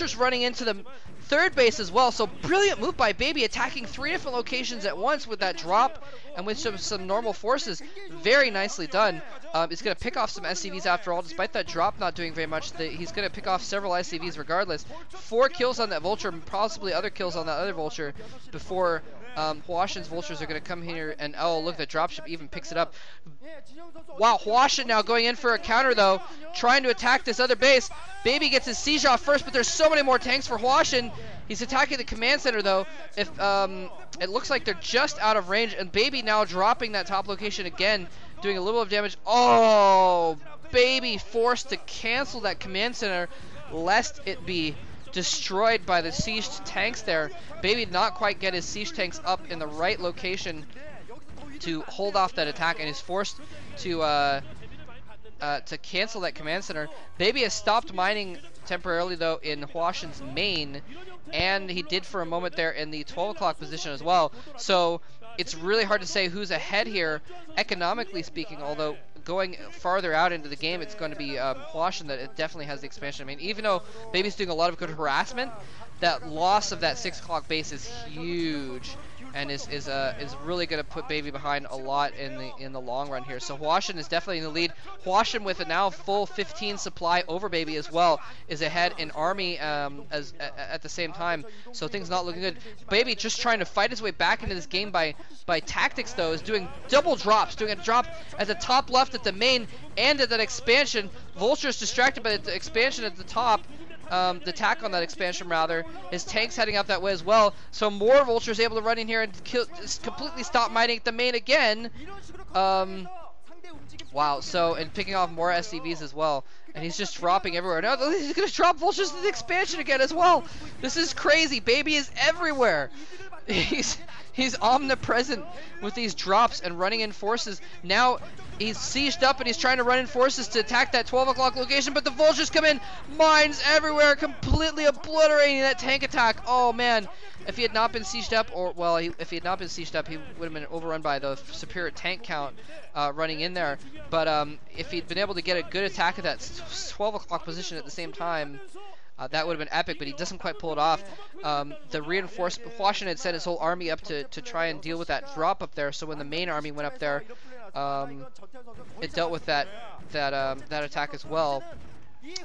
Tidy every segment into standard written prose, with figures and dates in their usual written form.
Vultures running into the third base as well. So brilliant move by Baby, attacking 3 different locations at once with that drop and with some normal forces. Very nicely done. He's going to pick off some SCVs after all, despite that drop not doing very much. He's going to pick off several SCVs regardless. 4 kills on that Vulture, possibly other kills on that other Vulture before Hwasin's Vultures are going to come here. And oh, look, the dropship even picks it up. Wow, Hwasin now going in for a counter though, trying to attack this other base. Baby gets his siege off first, but there's so many more tanks for Hwasin. He's attacking the command center though. If it looks like they're just out of range, and Baby now dropping that top location again, doing a little bit of damage. Oh, Baby forced to cancel that command center lest it be destroyed by the sieged tanks there. Baby did not quite get his siege tanks up in the right location to hold off that attack, and is forced to cancel that command center. Baby has stopped mining temporarily though in Hwasin's main, and he did for a moment there in the 12 o'clock position as well. So it's really hard to say who's ahead here, economically speaking, although going farther out into the game, it's going to be Hwasin that it definitely has the expansion. I mean, even though Baby's doing a lot of good harassment, that loss of that 6 o'clock base is huge, and is really going to put Baby behind a lot in the long run here. So Hwasin is definitely in the lead. Hwasin with a now full 15 supply over Baby as well is ahead in army at the same time. So things not looking good. Baby just trying to fight his way back into this game by tactics though, is doing double drops, doing a drop at the top left at the main and at that expansion. Vulture's distracted by the expansion at the top. The attack on that expansion rather. His tank's heading up that way as well. So more Vultures able to run in here and completely stop mining at the main again. Wow, so, and picking off more SCVs as well. And he's just dropping everywhere. Now he's going to drop Vultures to the expansion again as well. This is crazy. Baby is everywhere. He's omnipresent with these drops and running in forces. Now he's sieged up and he's trying to run in forces to attack that 12 o'clock location, but the Vultures come in, mines everywhere, completely obliterating that tank attack. Oh man, if he had not been sieged up, or well, if he had not been sieged up, he would have been overrun by the superior tank count running in there. But if he'd been able to get a good attack at that 12 o'clock position at the same time, that would have been epic, but he doesn't quite pull it off. The reinforcement, Hwasin had sent his whole army up to try and deal with that drop up there, so when the main army went up there, it dealt with that attack as well.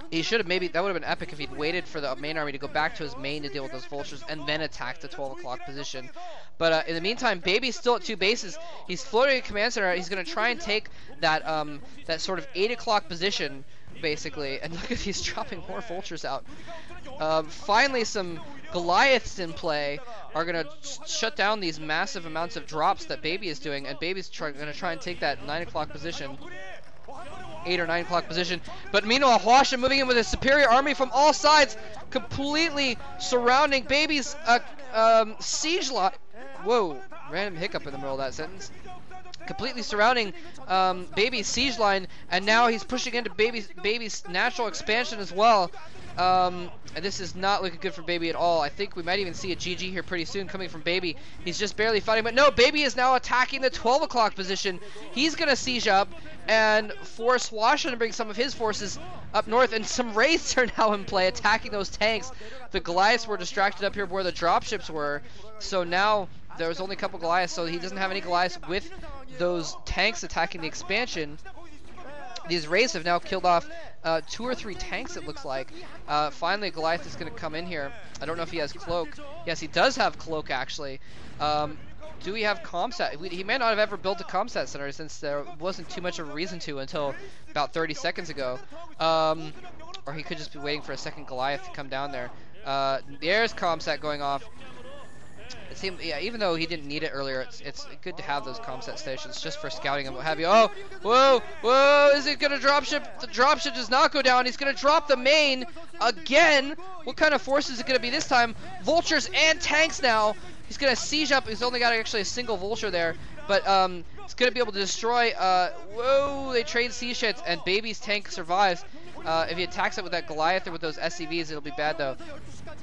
He should have maybe, that would have been epic if he'd waited for the main army to go back to his main to deal with those Vultures and then attack the 12 o'clock position. But in the meantime, Baby's still at 2 bases. He's floating a command center. He's going to try and take that that sort of 8 o'clock position, basically, and look at he's dropping more Vultures out. Finally, some Goliaths in play are going to shut down these massive amounts of drops that Baby is doing, and Baby's going to try and take that 9 o'clock position. 8 or 9 o'clock position. But meanwhile, Hwasin moving in with his superior army from all sides, completely surrounding Baby's siege line. Whoa, random hiccup in the middle of that sentence. Completely surrounding Baby's siege line, and now he's pushing into Baby's natural expansion as well. And this is not looking good for Baby at all. I think we might even see a GG here pretty soon coming from Baby. He's just barely fighting, but no, Baby is now attacking the 12 o'clock position. He's going to siege up and force Hwasin to bring some of his forces up north, and some Wraiths are now in play attacking those tanks. The Goliaths were distracted up here where the dropships were, so now there's only a couple Goliaths, so he doesn't have any Goliaths with those tanks attacking the expansion. These Wraiths have now killed off 2 or 3 tanks, it looks like. Finally, Goliath is going to come in here. I don't know if he has Cloak. Yes, he does have Cloak, actually. Do we have Comsat? He may not have ever built a Comsat center, since there wasn't too much of a reason to until about 30 seconds ago. Or he could just be waiting for a second Goliath to come down there. There's Comsat going off. It seemed, yeah, even though he didn't need it earlier, it's good to have those Comsat stations just for scouting and what have you. Oh, whoa, is he gonna dropship? The dropship does not go down. He's gonna drop the main again. What kind of force is it gonna be this time? Vultures and tanks now. He's gonna siege up. He's only got actually a single Vulture there, but he's gonna be able to destroy. Whoa, they trade siege hits, and Baby's tank survives. If he attacks it with that Goliath or with those SCVs, it'll be bad though.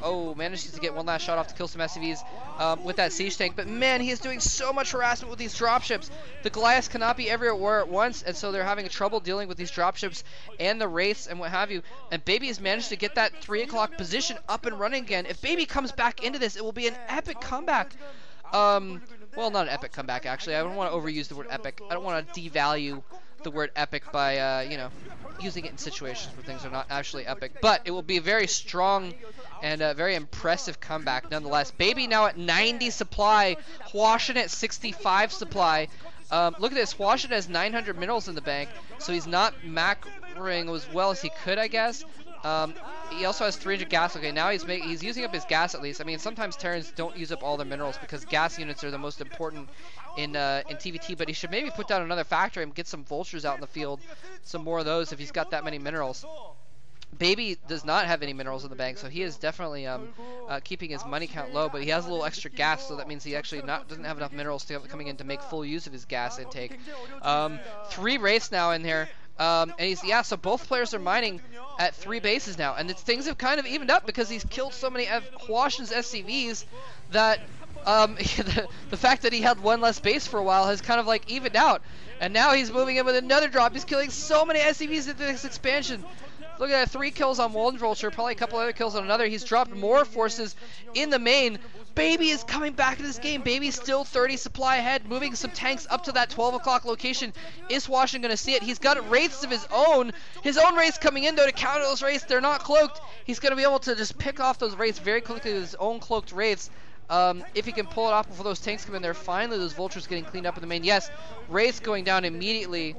Oh, manages to get one last shot off to kill some SCVs with that siege tank. But man, he is doing so much harassment with these dropships. The Goliaths cannot be everywhere at once, and so they're having trouble dealing with these dropships and the Wraiths and what have you. And Baby has managed to get that 3 o'clock position up and running again. If Baby comes back into this, it will be an epic comeback. Well, not an epic comeback, actually. I don't want to overuse the word epic. I don't want to devalue the word epic by, you know, using it in situations where things are not actually epic. But it will be a very strong and a very impressive comeback nonetheless. Baby now at 90 supply. Hwasin at 65 supply. Look at this. Hwasin has 900 minerals in the bank, so he's not macroing as well as he could, I guess. He also has 300 gas. Okay, now he's using up his gas at least. I mean, sometimes Terrans don't use up all their minerals because gas units are the most important in TVT, but he should maybe put down another factory and get some vultures out in the field, some more of those if he's got that many minerals. Baby does not have any minerals in the bank, so he is definitely keeping his money count low, but he has a little extra gas, so that means he actually doesn't have enough minerals coming in to make full use of his gas intake. 3 Wraiths now in here. And so both players are mining at 3 bases now, and things have kind of evened up because he's killed so many of Hwasin's SCVs that the fact that he had 1 less base for a while has kind of like evened out, and now he's moving in with another drop. He's killing so many SCVs into this expansion. Look at that, 3 kills on one vulture, probably a couple other kills on another. He's dropped more forces in the main. Baby is coming back in this game. Baby's still 30 supply ahead, moving some tanks up to that 12 o'clock location. Is Hwasin going to see it? He's got Wraiths of his own. His own Wraiths coming in, though, to counter those Wraiths. They're not cloaked. He's going to be able to just pick off those Wraiths very quickly with his own cloaked Wraiths. If he can pull it off before those tanks come in there. Finally, those vultures getting cleaned up in the main. Yes, Wraiths going down immediately.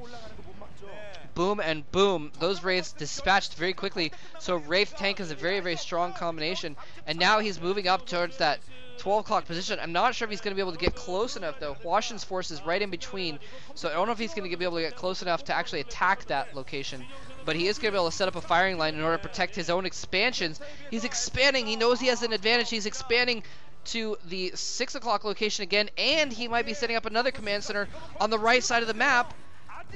Boom and boom. Those Wraiths dispatched very quickly. So Wraith tank is a very, very strong combination. And now he's moving up towards that 12 o'clock position. I'm not sure if he's going to be able to get close enough, though. Hwasin's force is right in between. So I don't know if he's going to be able to get close enough to actually attack that location. But he is going to be able to set up a firing line in order to protect his own expansions. He's expanding. He knows he has an advantage. He's expanding to the 6 o'clock location again. And he might be setting up another command center on the right side of the map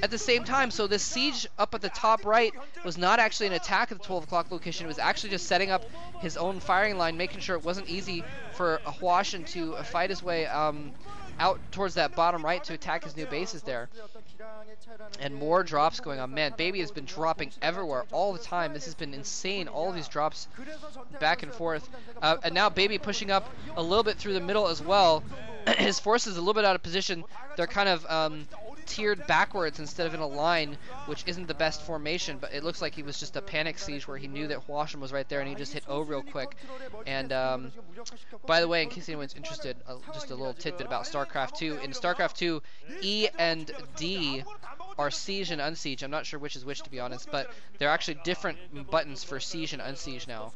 at the same time. So this siege up at the top right was not actually an attack at the 12 o'clock location. It was actually just setting up his own firing line, making sure it wasn't easy for Hwasin to fight his way out towards that bottom right to attack his new bases there. And more drops going on. Man, Baby has been dropping everywhere all the time. This has been insane. All of these drops back and forth. And now Baby pushing up a little bit through the middle as well. His force is a little bit out of position. They're kind of tiered backwards instead of in a line, which isn't the best formation, but it looks like he was just a panic siege where he knew that Hwasin was right there and he just hit O real quick. And by the way, in case anyone's interested, just a little tidbit about StarCraft 2. In StarCraft 2, E and D are siege and unsiege. I'm not sure which is which, to be honest, but they're actually different buttons for siege and unsiege now.